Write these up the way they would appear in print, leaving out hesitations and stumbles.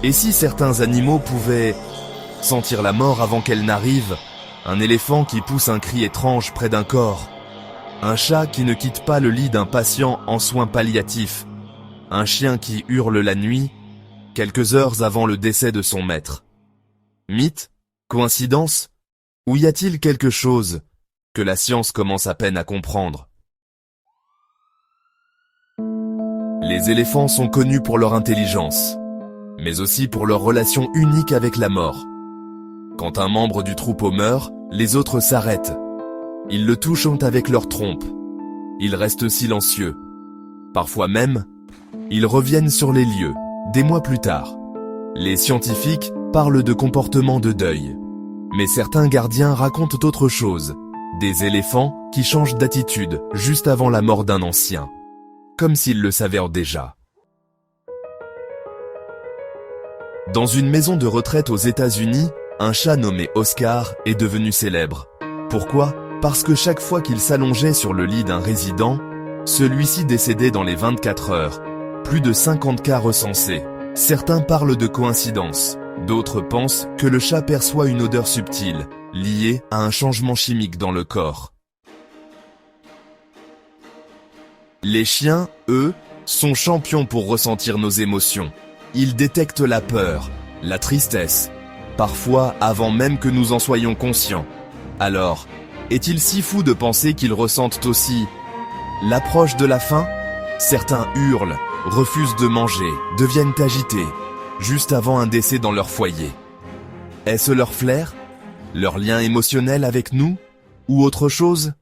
Et si certains animaux pouvaient sentir la mort avant qu'elle n'arrive, un éléphant qui pousse un cri étrange près d'un corps, un chat qui ne quitte pas le lit d'un patient en soins palliatifs, un chien qui hurle la nuit, quelques heures avant le décès de son maître. Mythe? Coïncidence? Ou y a-t-il quelque chose que la science commence à peine à comprendre? Les éléphants sont connus pour leur intelligence, mais aussi pour leur relation unique avec la mort. Quand un membre du troupeau meurt, les autres s'arrêtent. Ils le touchent avec leur trompe. Ils restent silencieux. Parfois même, ils reviennent sur les lieux, des mois plus tard. Les scientifiques parlent de comportements de deuil. Mais certains gardiens racontent autre chose. Des éléphants qui changent d'attitude juste avant la mort d'un ancien. Comme s'ils le savaient déjà. Dans une maison de retraite aux États-Unis, un chat nommé Oscar est devenu célèbre. Pourquoi? Parce que chaque fois qu'il s'allongeait sur le lit d'un résident, celui-ci décédait dans les 24 heures. Plus de 50 cas recensés. Certains parlent de coïncidence. D'autres pensent que le chat perçoit une odeur subtile, liée à un changement chimique dans le corps. Les chiens, eux, sont champions pour ressentir nos émotions. Ils détectent la peur, la tristesse, parfois avant même que nous en soyons conscients. Alors, est-il si fou de penser qu'ils ressentent aussi l'approche de la faim? Certains hurlent, refusent de manger, deviennent agités, juste avant un décès dans leur foyer. Est-ce leur flair? Leur lien émotionnel avec nous? Ou autre chose?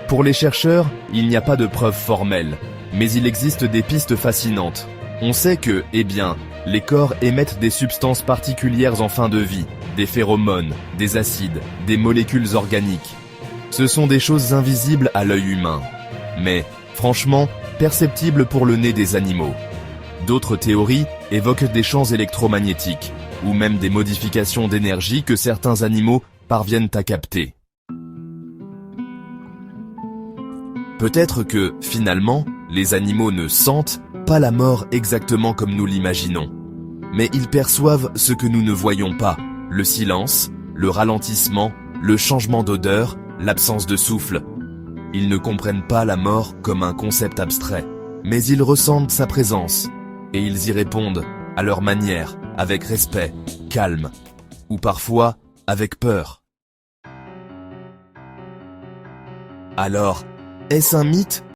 Pour les chercheurs, il n'y a pas de preuves formelles, mais il existe des pistes fascinantes. On sait que, les corps émettent des substances particulières en fin de vie, des phéromones, des acides, des molécules organiques. Ce sont des choses invisibles à l'œil humain, mais, franchement, perceptibles pour le nez des animaux. D'autres théories évoquent des champs électromagnétiques, ou même des modifications d'énergie que certains animaux parviennent à capter. Peut-être que, finalement, les animaux ne sentent pas la mort exactement comme nous l'imaginons. Mais ils perçoivent ce que nous ne voyons pas, le silence, le ralentissement, le changement d'odeur, l'absence de souffle. Ils ne comprennent pas la mort comme un concept abstrait, mais ils ressentent sa présence, et ils y répondent, à leur manière, avec respect, calme, ou parfois avec peur. Alors, est-ce un mythe